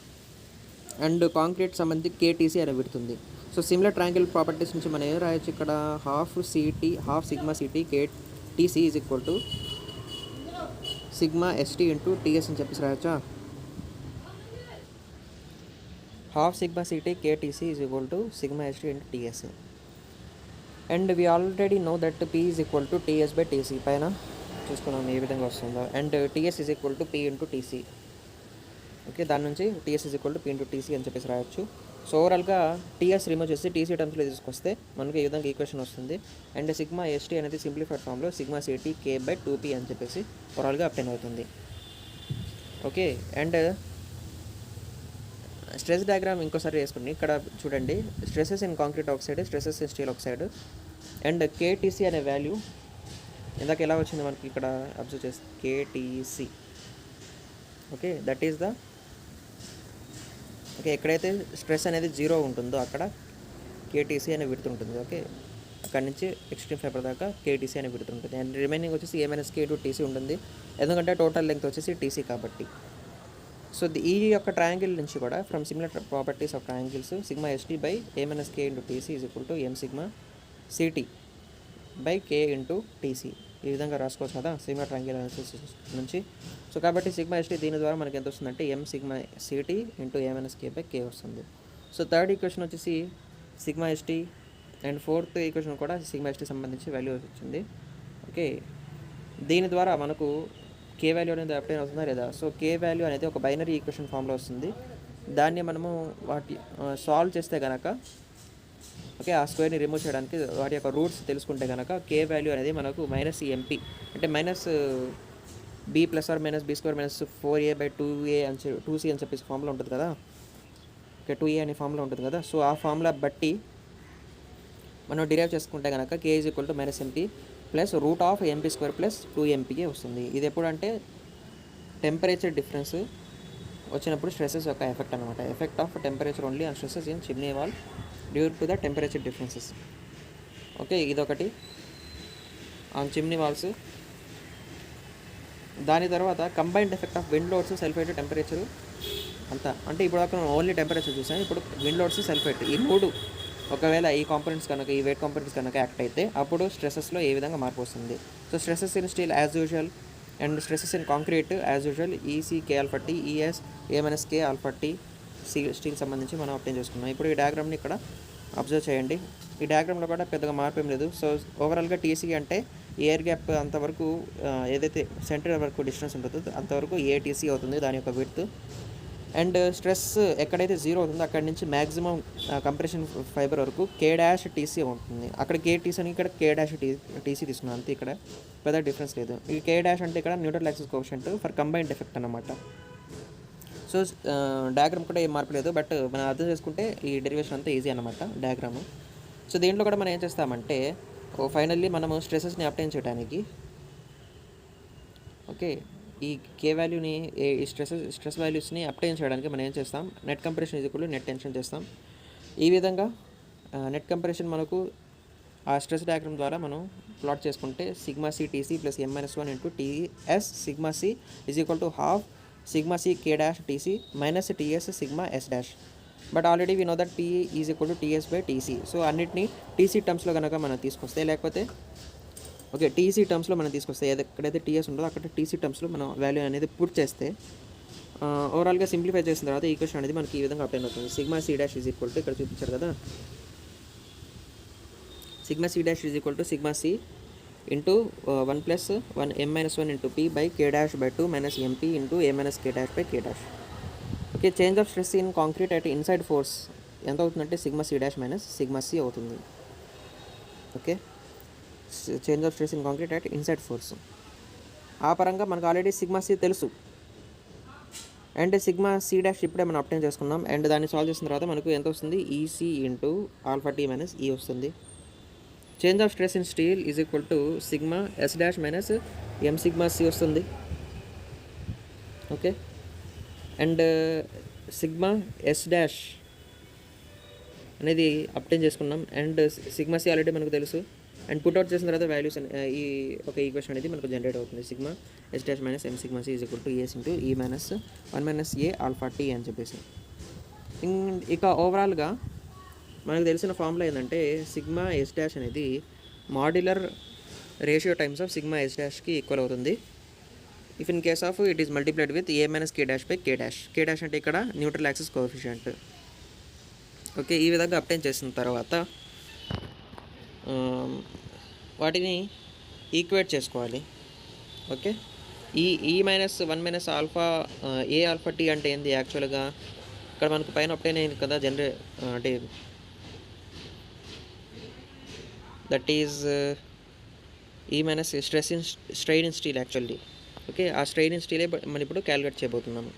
అండ్ కాంక్రీట్ సంబంధించి కేటీసీ అనే విడుతుంది. సో సిమిలర్ ట్రయాంగిల్ ప్రాపర్టీస్ నుంచి మనం ఏం రాయొచ్చు ఇక్కడ, half sigma CT KTC is equal to sigma ST into TS అని చెప్పేసి రాయొచ్చా. Half sigma CT KTC is equal to sigma ST into TS. And we already know that P is equal to TS by TC, పైన చూసుకున్నాం ఏ విధంగా వస్తుందో. And TS is equal to P into TC. Okay, దాని నుంచి TS is equal to P into TC అని చెప్పేసి రాయొచ్చు. So ఓవరాల్గా టీఎస్ రిమూవ్ చేసి టీసీ టర్మ్స్లో తీసుకొస్తే మనకి ఈ విధంగా ఈక్వేషన్ వస్తుంది. అండ్ సిగ్మా ఎస్టీ అనేది సింప్లిఫైడ్ ఫామ్లో sigma city K by 2p అని చెప్పేసి ఓవరాల్గా అప్టైన్ అవుతుంది. ఓకే, అండ్ స్ట్రెస్ డయాగ్రామ్ ఇంకోసారి వేసుకుని ఇక్కడ చూడండి, stresses in concrete oxide, stresses in steel oxide, and KTC అనే వాల్యూ ఇందాక ఎలా వచ్చింది మనకి ఇక్కడ అబ్జర్వ్ చేస్తే KTC. Okay, that is the okay ఎక్కడైతే స్ట్రెస్ అనేది 0 ఉంటుందో అక్కడ కేటీసీ అనే విడుతు ఉంటుంది. ఓకే, అక్కడ నుంచి ఎక్స్ట్రీమ్ ఫైబర్ దాకా కేటీసీ అనే విడుతు ఉంటుంది. అండ్ రిమైనింగ్ వచ్చేసి ఏ-మైనస్ కే టు టీసీ ఉంటుంది, ఎందుకంటే టోటల్ లెంగ్త్ వచ్చేసి టీసీ కాబట్టి. సో ఈ యొక్క ట్రయాంగిల్ నుంచి కూడా from similar properties of triangles sigma ST by A minus K into TC is equal to M sigma CT by K into TC ఈ విధంగా రాసుకోవచ్చు కదా సిమిలర్ ట్రయాంగిల్ అనాలిసిస్ నుంచి. సో కాబట్టి సిగ్మా ఎస్టీ దీని ద్వారా మనకి ఎంత వస్తుందంటే M sigma CT into A minus K by K వస్తుంది. సో థర్డ్ ఈక్వేషన్ వచ్చేసి sigma ST, and fourth equation కూడా సిగ్మా ఎస్టీ సంబంధించి వాల్యూ వచ్చింది. ఓకే, దీని ద్వారా మనకు కే వాల్యూ అనేది అప్టైన్ అవుతుందా లేదా. సో కే వాల్యూ అనేది ఒక బైనరీ ఈక్వేషన్ ఫామ్లో వస్తుంది. దాన్ని మనము సాల్వ్ చేస్తే కనుక ఓకే ఆ స్క్వేర్ని రిమూవ్ చేయడానికి వాటి యొక్క రూట్స్ తెలుసుకుంటే కనుక కే వాల్యూ అనేది మనకు మైనస్ ఎంపీ అంటే minus B plus or minus B square minus 4a by 2a అని 2c అని చెప్పేసి ఫామ్లో ఉంటుంది కదా. ఓకే, 2a అనే ఫామ్లో ఉంటుంది కదా. సో ఆ ఫామ్లా బట్టి మనం డిరైవ్ చేసుకుంటే కనుక K is equal to minus MP plus root of MP square plus 2mp వస్తుంది. ఇది ఎప్పుడంటే టెంపరేచర్ డిఫరెన్స్ వచ్చినప్పుడు స్ట్రెసెస్ యొక్క ఎఫెక్ట్ అనమాట. Effect of temperature only and stresses in chimney wall due to the temperature differences. Okay, ఇదొకటి on chimney walls. దాని తర్వాత combined effect of wind loads, sulphite, temperature అంతా. అంటే ఇప్పుడు దాకా మనం ఓన్లీ టెంపరేచర్ చూసాం, ఇప్పుడు విండ్ లోడ్స్, సల్ఫైట్ ఈ మూడు ఒకవేళ ఈ కాంపోనెంట్స్ కనుక ఈ వెయిట్ కాంపోనెంట్స్ కనుక యాక్ట్ అయితే అప్పుడు స్ట్రెసెస్లో ఏ విధంగా మార్పు వస్తుంది. So stresses in steel as usual and stresses in concrete as usual EC K alpha T, ES A minus K alpha T steel సంబంధించి మనం అప్టైన్ చేసుకున్నాం. ఇప్పుడు ఈ డయాగ్రామ్ని ఇక్కడ అబ్జర్వ్ చేయండి. ఈ డయాగ్రామ్లో కూడా పెద్దగా మార్పు ఏం లేదు. సో ఓవరాల్గా టీసీ అంటే ఎయిర్ గ్యాప్ అంతవరకు ఏదైతే సెంటర్ వరకు డిస్టెన్స్ ఉంటుందో అంతవరకు ఏటీసీ అవుతుంది దాని యొక్క విడ్త్. అండ్ స్ట్రెస్ ఎక్కడైతే 0 అవుతుందో అక్కడి నుంచి మ్యాక్సిమం కంప్రెషన్ ఫైబర్ వరకు కే డాష్ టీసీ ఉంటుంది. అక్కడ కే టీసీ అని ఇక్కడ కే డాష్ టీసీ తీసుకున్నాం అంతే, ఇక్కడ పెద్ద డిఫరెన్స్ లేదు. ఈ కే డాష్ అంటే ఇక్కడ neutral axis coefficient for combined effect అన్నమాట. సో డయాగ్రామ్ కూడా ఏం మార్పు లేదు, బట్ మనం అర్థం చేసుకుంటే ఈ డెరివేషన్ అంతా ఈజీ అనమాట డయాగ్రాము. సో దీంట్లో కూడా మనం ఏం చేస్తామంటే ఫైనల్లీ మనము స్ట్రెసెస్ని అప్టైన్ చేయడానికి ఓకే ఈ కే వాల్యూని ఈ స్ట్రెస్ వాల్యూస్ని అప్టైన్ చేయడానికి మనం ఏం చేస్తాం, net compression is equal to net tension చేస్తాం. ఈ విధంగా నెట్ కంప్రెషన్ మనకు ఆ స్ట్రెస్ డయాగ్రామ్ ద్వారా మనం ప్లాట్ చేసుకుంటే sigma C TC plus m-1 into TS sigma C is equal to half sigma C K dash TC minus TS sigma yes dash. But already we know that P is equal to TS by TC. So అన్నిటినీ TC టర్మ్స్లో కనుక మనం తీసుకొస్తే, లేకపోతే okay TC టర్మ్స్లో మనం తీసుకొస్తే ఎక్కడైతే TS ఉంటుందో అక్కడ టీసీ టర్మ్స్లో మనం వాల్యూ అనేది పుట్ చేస్తే ఓవరాల్గా సింప్లిఫై చేసిన తర్వాత ఈక్వేషన్ అనేది మనకి ఈ విధంగా అప్టైన్ అవుతుంది. Sigma C dash is equal to ఇక్కడ చూపించారు కదా, sigma C dash is equal to sigma C into 1 plus 1 m-1 into P by K dash by 2 minus MP into A minus K dash by K dash. Okay, change of stress in concrete at inside force ఎంత అవుతుందంటే sigma C dash minus sigma C అవుతుంది. Okay, change of stress in concrete at inside force ఆ పరంగా మనకు already sigma C తెలుసు and sigma C dash ఇప్పుడే మనం obtain చేసుకున్నాం. అండ్ దాన్ని సాల్వ్ చేసిన తర్వాత మనకు ఎంత వస్తుంది, EC into alpha T minus E వస్తుంది. Change of stress in steel is equal to sigma yes dash minus M sigma C వస్తుంది. Okay, and sigma yes dash అనేది అప్టైన్ చేసుకున్నాం అండ్ సిగ్మా సి ఆల్రెడీ మనకు తెలుసు. And పుట్అవుట్ చేసిన తర్వాత values ఈ ఒక ఈక్వేషన్ అనేది మనకు జనరేట్ అవుతుంది. Sigma yes dash minus M sigma C is equal to ES into E minus 1 minus A alpha T అని చెప్పేసి. ఇక ఓవరాల్గా మనకు తెలిసిన ఫార్ములా ఏంటంటే సిగ్మా ఎస్ డాష్ అనేది modular ratio times of sigma S డాష్కి ఈక్వల్ అవుతుంది if in case of it is multiplied with A minus K dash by K dash. K dash అంటే ఇక్కడ న్యూట్రల్ యాక్సిస్ కోఎఫిషియంట్. ఓకే, ఈ విధంగా obtain చేసిన తర్వాత వాటిని ఈక్వేట్ చేసుకోవాలి. Okay, E minus 1 minus alpha A alpha T అంటే ఏంది యాక్చువల్గా ఇక్కడ మనకు పైన ఒప్టైన్ అయింది కదా అంటే దట్ ఈజ్ ఈ minus strain in steel actually. Okay, ఆ స్ట్రెయిన్ ఇన్ స్టీలే మనం ఇప్పుడు క్యాలిక్యులేట్ చేయబోతున్నాము.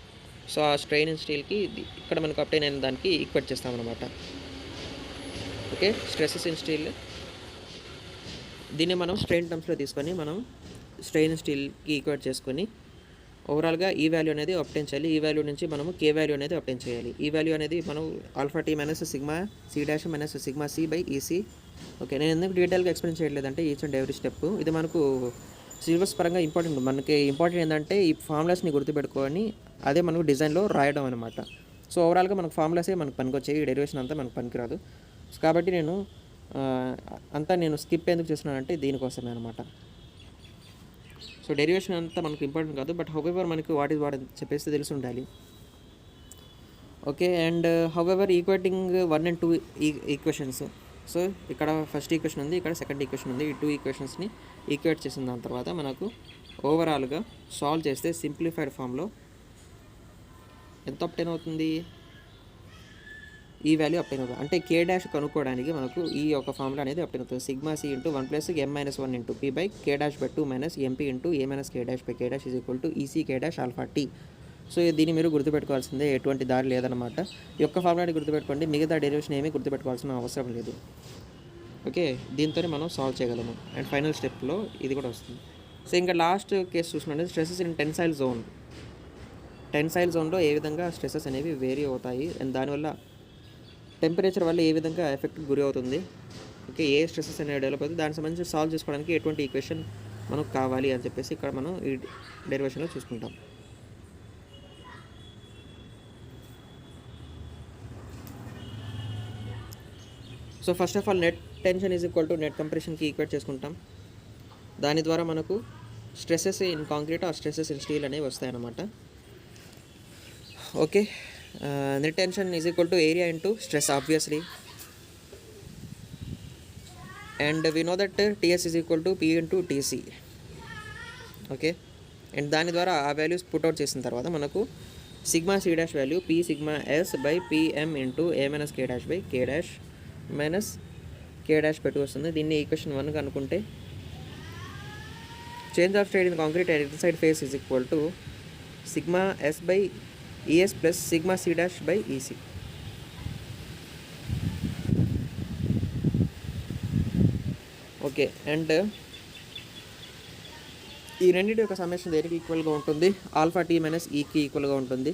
సో ఆ స్ట్రెయిన్ ఇన్ స్టీల్కి ఇక్కడ మనకు అప్టైన్ అయిన దానికి ఈక్వేట్ చేస్తామన్నమాట. ఓకే, స్ట్రెసెస్ ఇన్ స్టీల్ దీన్ని మనం స్ట్రెయిన్ టర్మ్స్లో తీసుకొని మనం స్ట్రెయిన్ స్టీల్కి ఈక్వేట్ చేసుకొని ఓవరాల్గా ఈ వాల్యూ అనేది అప్టైన్ చేయాలి. ఈ వాల్యూ నుంచి మనము కే వాల్యూ అనేది అప్టైన్ చేయాలి. ఈ వాల్యూ అనేది మనం alpha T minus sigma C dash minus sigma C by EC. Okay, నేను ఎందుకు డీటెయిల్గా ఎక్స్ప్లెయిన్ చేయట్లేదంటే ఈచ్ అండ్ ఎవ్రీ స్టెప్ ఇది మనకు సిలబస్ పరంగా ఇంపార్టెంట్. మనకి ఇంపార్టెంట్ ఏంటంటే ఈ ఫార్ములాస్ని గుర్తుపెట్టుకొని అదే మనకు డిజైన్లో రాయడం అనమాట. సో ఓవరాల్గా మనకు ఫార్ములాసే మనకు పనికొచ్చాయి, ఈ డెరివేషన్ అంతా మనకు పనికిరాదు. కాబట్టి నేను స్కిప్ ఎందుకు చేస్తున్నానంటే దీనికోసమే అనమాట. సో డెరివేషన్ అంతా మనకు ఇంపార్టెంట్ కాదు, బట్ హౌఎవర్ మనకు వాట్ అని చెప్పేసి తెలిసి ఉండాలి. Okay, and however equating 1 and 2 equations. So ఇక్కడ ఫస్ట్ ఈక్వేషన్ ఉంది, ఇక్కడ సెకండ్ ఈక్వేషన్ ఉంది. ఈ 2 ఈక్వేషన్స్ని ఈక్వేట్ చేసిన దాని తర్వాత మనకు ఓవరాల్గా సాల్వ్ చేస్తే సింప్లిఫైడ్ ఫామ్లో ఎంత అప్టైన్ అవుతుంది, ఈ వాల్యూ అప్టైన్ అవుతుంది. అంటే కే డాష్ కనుక్కోవడానికి మనకు ఈ యొక్క ఫార్ములా అనేది అప్టైన్ అవుతుంది. Sigma C into 1 plus m minus 1 into P by K dash by 2 minus MP into A minus K dash by K dash is equal to EC K dash alpha t. So దీన్ని మీరు గుర్తుపెట్టుకోవాల్సిందే, ఎటువంటి దారి లేదనమాట. ఈ యొక్క ఫార్ములాని గుర్తుపెట్టుకోండి, మిగతా derivation ఏమీ గుర్తుపెట్టుకోవాల్సిన అవసరం లేదు. ఓకే, దీంతోనే మనం సాల్వ్ చేయగలము. అండ్ ఫైనల్ స్టెప్లో ఇది కూడా వస్తుంది. సో ఇంకా లాస్ట్ కేసు చూసినట్టు stresses in tensile zone. Tensile జోన్లో ఏ విధంగా స్ట్రెసెస్ అనేవి వేరీ అవుతాయి అండ్ దానివల్ల టెంపరేచర్ వల్ల ఏ విధంగా ఎఫెక్ట్కి గురి అవుతుంది, ఓకే, ఏ స్ట్రెసెస్ అనేవి డెవలప్ అవుతుంది, దానికి సంబంధించి సాల్వ్ చేసుకోవడానికి ఎటువంటి ఈక్వేషన్ మనకు కావాలి అని చెప్పేసి ఇక్కడ మనం ఈ డెరివేషన్లో చూసుకుంటాం. So first of all net tension is equal to net కంప్రెషన్కి ఈక్వేట్ చేసుకుంటాం. దాని ద్వారా మనకు stresses in concrete or stresses in steel అనేవి వస్తాయన్నమాట. Okay, net tension is equal to area into stress obviously, and we know that TS is equal to P into TC. Okay, and దాని ద్వారా ఆ values put out చేసిన తర్వాత మనకు sigma C dash value P sigma yes by PM into A minus K dash by K dash minus K dash by 2 వస్తుంది. దీన్ని equation 1 అనుకుంటే change of state in concrete at inside face is equal to sigma yes by es plus sigma C dash by EC. Okay, and ఈ రెండింటి యొక్క summation దేనికి ఈక్వల్గా ఉంటుంది, alpha T minus ఈకి ఈక్వల్గా ఉంటుంది.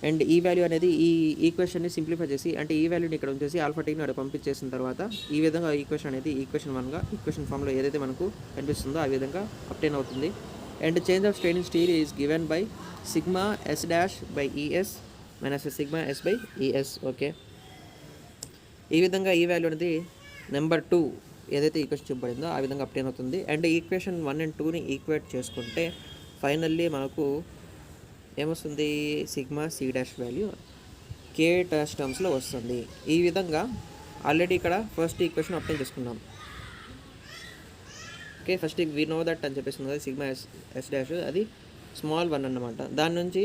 అండ్ ఈ వాల్యూ అనేది ఈ ఈక్వేషన్ని సింప్లిఫై చేసి అంటే ఈ వాల్యూని ఇక్కడ ఉంచేసి ఆల్ఫా టీని అక్కడ పంపించేసిన తర్వాత ఈ విధంగా ఈక్వేషన్ అనేది ఈక్వేషన్ 1గా ఈక్వేషన్ ఫామ్లో ఏదైతే మనకు కనిపిస్తుందో ఆ విధంగా అప్టైన్ అవుతుంది. And change of strain in steel is given by sigma yes dash by es minus sigma yes by es. Okay, ఈ విధంగా ఈ వాల్యూ అనేది నెంబర్ 2 ఏదైతే ఈక్వేషన్ చూపబడిందో ఆ విధంగా అప్టైన్ అవుతుంది. అండ్ ఈక్వేషన్ 1 and 2ని ఈక్వేట్ చేసుకుంటే ఫైనల్లీ మనకు ఏమొస్తుంది, sigma C dash value k dash టర్మ్స్లో వస్తుంది. ఈ విధంగా ఆల్రెడీ ఇక్కడ ఫస్ట్ ఈక్వేషన్ అప్టైన్ చేసుకున్నాం. Okay, first we know that అని చెప్పేసింది కదా సిగ్మా ఎస్ డాష్, అది స్మాల్ 1 అన్నమాట. దాని నుంచి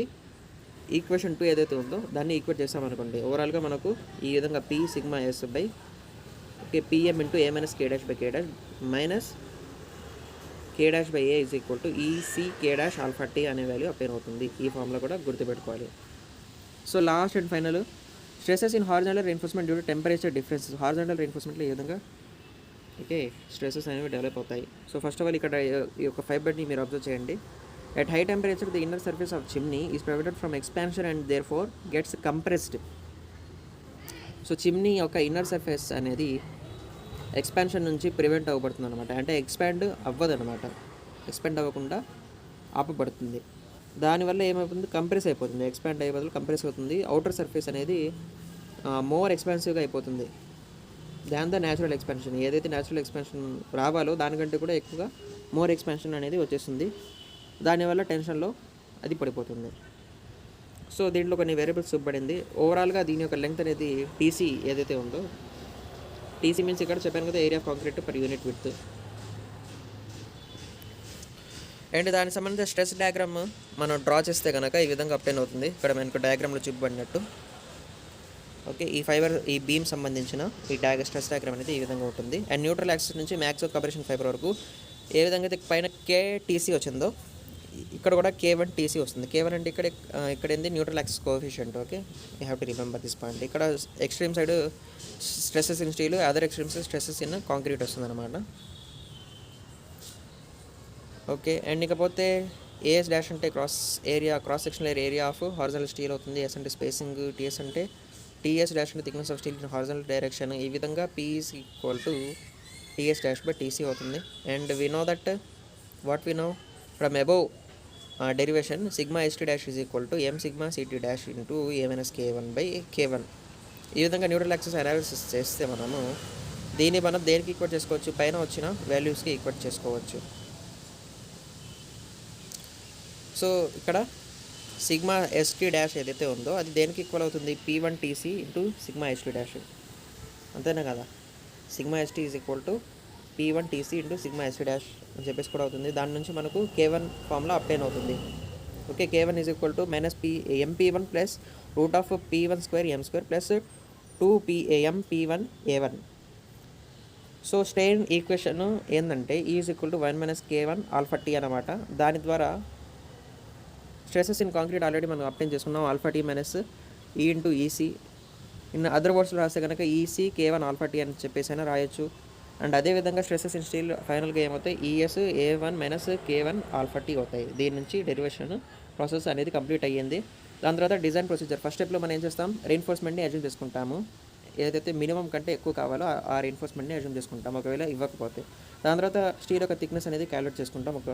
ఈక్వేషన్ 2 ఏదైతే ఉందో దాన్ని ఈక్వేట్ చేస్తామనుకోండి, ఓవరాల్గా మనకు ఈ విధంగా P sigma yes by okay PM into A minus K dash by K dash minus K dash by A is equal to EC K dash alpha T అనే వాల్యూ అప్లై అవుతుంది. ఈ ఫామ్లో కూడా గుర్తుపెట్టుకోవాలి. So last and final stresses in horizontal reinforcement due to temperature differences. Horizontal రీఎన్ఫోర్స్మెంట్లో ఈ విధంగా okay stresses అనేవి డెవలప్ అవుతాయి. సో ఫస్ట్ ఆఫ్ ఆల్ ఇక్కడ ఈ యొక్క ఫైబర్ని మీరు అబ్జర్వ్ చేయండి. At high temperature the inner surface of chimney is prevented from expansion and therefore gets compressed. So chimney యొక్క ఇన్నర్ సర్ఫేస్ అనేది ఎక్స్పాన్షన్ నుంచి ప్రివెంట్ అవ్వబడుతుంది అనమాట. అంటే ఎక్స్పాండ్ అవ్వదనమాట, ఎక్స్పాండ్ అవ్వకుండా ఆపబడుతుంది. దానివల్ల ఏమైపోతుంది, కంప్రెస్ అయిపోతుంది. ఎక్స్పాండ్ అయ్యే బదులు కంప్రెస్ అవుతుంది. అవుటర్ సర్ఫేస్ అనేది మోర్ ఎక్స్పాన్సివ్గా అయిపోతుంది దాన్ ద న్యాచురల్ ఎక్స్పాన్షన్. ఏదైతే న్యాచురల్ ఎక్స్పాన్షన్ రావాలో దానికంటే కూడా ఎక్కువగా మోర్ ఎక్స్పాన్షన్ అనేది వచ్చేస్తుంది. దానివల్ల టెన్షన్లో అది పడిపోతుంది. సో దీంట్లో కొన్ని వేరియబుల్స్ చూపబడింది. ఓవరాల్గా దీని యొక్క లెంగ్త్ అనేది టీసీ ఏదైతే ఉందో, టీసీ మీన్స్ ఇక్కడ చెప్పాను కదా area of concrete per unit width. And దానికి సంబంధించిన స్ట్రెస్ డయాగ్రామ్ మనం డ్రా చేస్తే కనుక ఈ విధంగా అప్టైన్ అవుతుంది. ఇక్కడ మనకు డయాగ్రామ్లో చూపబడినట్టు. ఓకే, ఈ బీమ్ సంబంధించిన ఈ స్ట్రెస్ డయాగ్రామ్ అనేది ఈ విధంగా ఉంటుంది. అండ్ న్యూట్రల్ యాక్సిస్ నుంచి మ్యాక్సిమం కంప్రెషన్ ఫైబర్ వరకు ఏ విధంగా అయితే పైన KTC వచ్చిందో ఇక్కడ కూడా K1 TC వస్తుంది. K1 అంటే ఇక్కడ ఏంది neutral axis coefficient. Okay, you have to remember this point. ఇక్కడ extreme side stresses in steel, other extremes stresses in concrete వస్తుంది అనమాట. ఓకే, అండ్ ఇకపోతే AS' అంటే cross sectional area of horizontal steel అవుతుంది. S అంటే స్పేసింగ్, TS అంటే TS' అంటే thickness of steel in horizontal direction. ఈ విధంగా P is equal to TS'/TC అవుతుంది. And we know that what we know from above derivation sigma ST' is equal to M sigma CT' into A-K1/K1. ఈ విధంగా neutral axis analysis చేస్తే మనం దేనికి equate చేసుకోవచ్చు, పైన వచ్చిన వాల్యూస్కి ఈక్వేట్ చేసుకోవచ్చు. సో ఇక్కడ సిగ్మా ST' ఏదైతే ఉందో అది దేనికి ఈక్వల్ అవుతుంది, P1 TC into sigma ST'. అంతేనా కదా, sigma ST is equal to P1 TC into sigma ST' అని చెప్పేసి కూడా అవుతుంది. దాని నుంచి మనకు K1 ఫార్ములా అప్టైన్ అవుతుంది. Okay, K1 is equal to MP1 plus √P1² plus 2PM P1A1. So strain equation ఏంటంటే is equal to 1 - K1 alpha T అనమాట. దాని ద్వారా స్ట్రెసెస్ ఇన్ కాంక్రీట్ ఆల్రెడీ మనం అప్టైన్ చేసుకున్నాం, alpha T - E into EC. In other వర్డ్స్లో రాస్తే కనుక EC K1 alpha T అని చెప్పేసి అయినా రాయొచ్చు. అండ్ అదేవిధంగా స్ట్రెసెస్ ఇన్ స్టీల్ ఫైనల్గా ఏమవుతాయి, ES A1 - K1 alpha T అవుతాయి. దీని నుంచి డెరివేషన్ ప్రాసెస్ అనేది కంప్లీట్ అయ్యింది. దాని తర్వాత డిజైన్ ప్రొసీజర్. ఫస్ట్ స్టెప్లో మనం ఏం చేస్తాం, రెయిన్ఫోర్స్మెంట్ని అజ్యూమ్ చేసుకుంటాము. ఏదైతే మినిమం కంటే ఎక్కువ కావాలో ఆ రెయిన్ఫోర్స్మెంట్ని అజ్యూమ్ చేసుకుంటాం, ఒకవేళ ఇవ్వకపోతే. దాని తర్వాత స్టీల్ యొక్క థిక్నెస్ అనేది క్యాలిక్యులేట్ చేసుకుంటాం, ఒక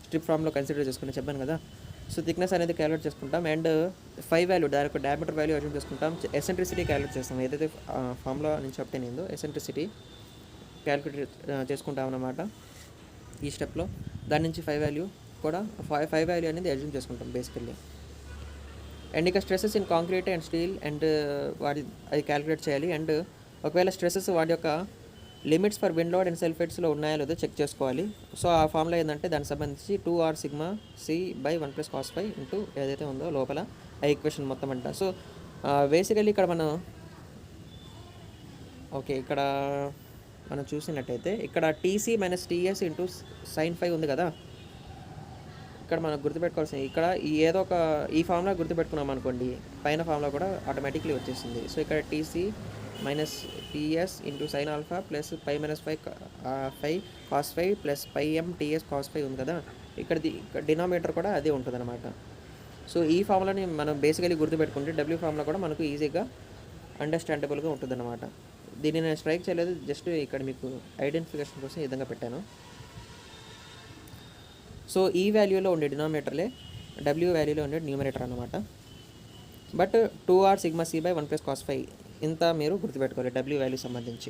స్ట్రిప్ ఫామ్లో కన్సిడర్ చేసుకుంటే చెప్పాను కదా. సో థిక్నెస్ అనేది క్యాలిక్యులేట్ చేసుకుంటాం. అండ్ 5 వాల్యూ, దాని యొక్క డయామీటర్ వాల్యూ అజ్యూమ్ చేసుకుంటాం. ఎసెంట్రిసిటీ క్యాలిక్యులేట్ చేస్తాం, ఏదైతే ఫామ్లో నుంచి అప్టైన్ అయిందో ఎసెంట్రిసిటీ క్యాలిక్యులేట్ చేసుకుంటాం అన్నమాట ఈ స్టెప్లో. దాని నుంచి 5 వాల్యూ అనేది అజ్యూమ్ చేసుకుంటాం బేసికల్లీ. అండ్ ఇక stresses in concrete and steel and అది క్యాలిక్యులేట్ చేయాలి. అండ్ ఒకవేళ స్ట్రెసెస్ వాటి యొక్క limits for wind load and సల్ఫేట్స్లో ఉన్నాయో లేదో చెక్ చేసుకోవాలి. సో ఆ ఫార్ములా ఏంటంటే దానికి సంబంధించి 2R sigma C/1 + cos φ into ఏదైతే ఉందో లోపల ఆ ఈక్వేషన్ మొత్తం అంట. సో బేసికల్లీ ఇక్కడ మనం చూసినట్టయితే ఇక్కడ TC - TS ఇంటూ sin φ ఉంది కదా. ఇక్కడ మనం గుర్తుపెట్టుకోవాల్సింది, ఇక్కడ ఈ ఫార్ములా గుర్తుపెట్టుకున్నాం అనుకోండి, పైన ఫార్ములా కూడా ఆటోమేటిక్లీ వచ్చేసింది. సో ఇక్కడ TC - TS ఇంటూ sin alpha plus π - φ cos φ plus πM TS cos φ ఉంది కదా. ఇక్కడ డినామినేటర్ కూడా అదే ఉంటుంది అనమాట. సో ఈ ఫార్ములాని మనం బేసికలీ గుర్తుపెట్టుకుంటే W ఫార్ములా కూడా మనకు ఈజీగా అండర్స్టాండబుల్గా ఉంటుంది అనమాట. దీన్ని నేను స్ట్రైక్ చేయలేదు, జస్ట్ ఇక్కడ మీకు ఐడెంటిఫికేషన్ కోసం ఈ విధంగా పెట్టాను. సో ఈ వాల్యూలో ఉండే డినామినేటర్లే W వాల్యూలో ఉండే న్యూమరేటర్ అనమాట. But 2R sigma C/1 + cos φ ఇంత మీరు గుర్తుపెట్టుకోవాలి W వాల్యూ సంబంధించి.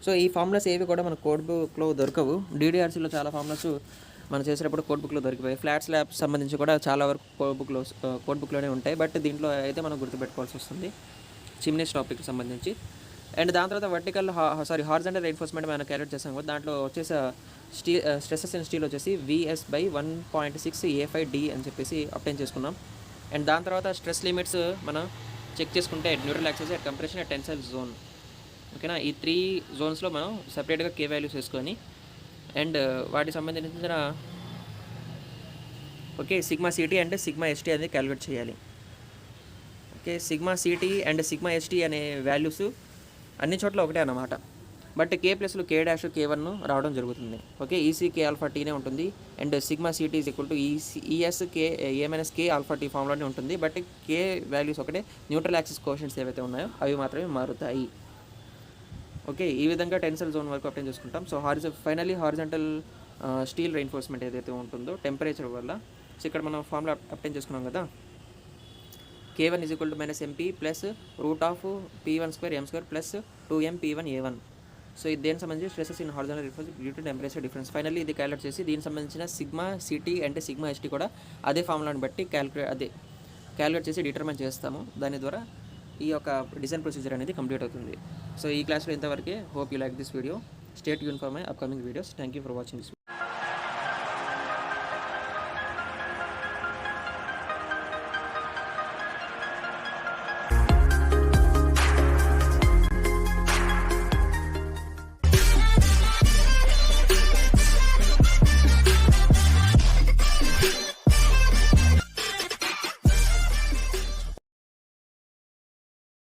సో ఈ ఫార్ములాస్ ఏవి కూడా మన కోడ్ బుక్లో దొరకవు. DDRCలో చాలా ఫార్ములాస్ మనం చేసేటప్పుడు కోడ్ బుక్లో దొరికిపోయాయి. ఫ్లాట్ స్లాబ్ సంబంధించి కూడా చాలా వరకు కోడ్ బుక్లోనే ఉంటాయి. బట్ దీంట్లో అయితే మనం గుర్తుపెట్టుకోవాల్సి వస్తుంది చిమ్నీస్ టాపిక్ సంబంధించి. అండ్ దాని తర్వాత హారిజాంటల్ రెయిన్ఫోర్స్మెంట్ మనం క్యాలిక్యులేట్ చేసాం కదా. దాంట్లో వచ్చేసి స్ట్రెసెస్ ఇన్ స్టీల్ వచ్చేసి VS/1.6 A5D అని చెప్పేసి అప్టైన్ చేసుకున్నాం. అండ్ దాని తర్వాత స్ట్రెస్ లిమిట్స్ మనం చెక్ చేసుకుంటే neutral axis, at compression, at tensile zone. ఓకేనా, ఈ 3 జోన్స్లో మనం సపరేట్గా K వాల్యూస్ వేసుకొని అండ్ వాటికి సంబంధించిన సిగ్మా CT అంటే సిగ్మా ST అనేది క్యాలిక్యులేట్ చేయాలి. Okay, sigma CT and sigma ST అనే వాల్యూస్ అన్ని చోట్ల ఒకటే అన్నమాట. బట్ K ప్లస్లో K' K1 రావడం జరుగుతుంది. ఓకే, EC K ఆల్ఫా Tనే ఉంటుంది. And sigma CT is equal to ES K A - K alpha T ఫామ్లోనే ఉంటుంది. బట్ K వాల్యూస్ ఒకటే, న్యూట్రల్ యాక్సిస్ కోఎఫిషియెంట్స్ ఏవైతే ఉన్నాయో అవి మాత్రమే మారుతాయి. ఓకే, ఈ విధంగా టెన్సైల్ జోన్ వరకు అప్టైన్ చేసుకుంటాం. So finally horizontal steel reinforcement ఏదైతే ఉంటుందో టెంపరేచర్ వల్ల, సో ఇక్కడ మనం ఫార్ములా అప్టైన్ చేసుకున్నాం కదా. K1 is equal to -MP plus √P1² M² plus 2M P1A1. So ఇది దేనికి సంబంధించి stresses in horizontal reinforcement due to temperature difference. Finally ఇది క్యాలిక్యులేట్ చేసి దీనికి సంబంధించిన సిగ్మా CT అంటే సిగ్మా ST కూడా అదే ఫార్ములాని బట్టి క్యాలిక్యులేట్ చేసి డిటర్మైన్ చేస్తాము. దాని ద్వారా ఈ యొక్క డిజైన్ ప్రొసీజర్ అనేది కంప్లీట్ అవుతుంది. సో ఈ క్లాస్లో ఇంతవరకే. Hope you like this video. Stay tune for my upcoming videos. Thank you for watching this.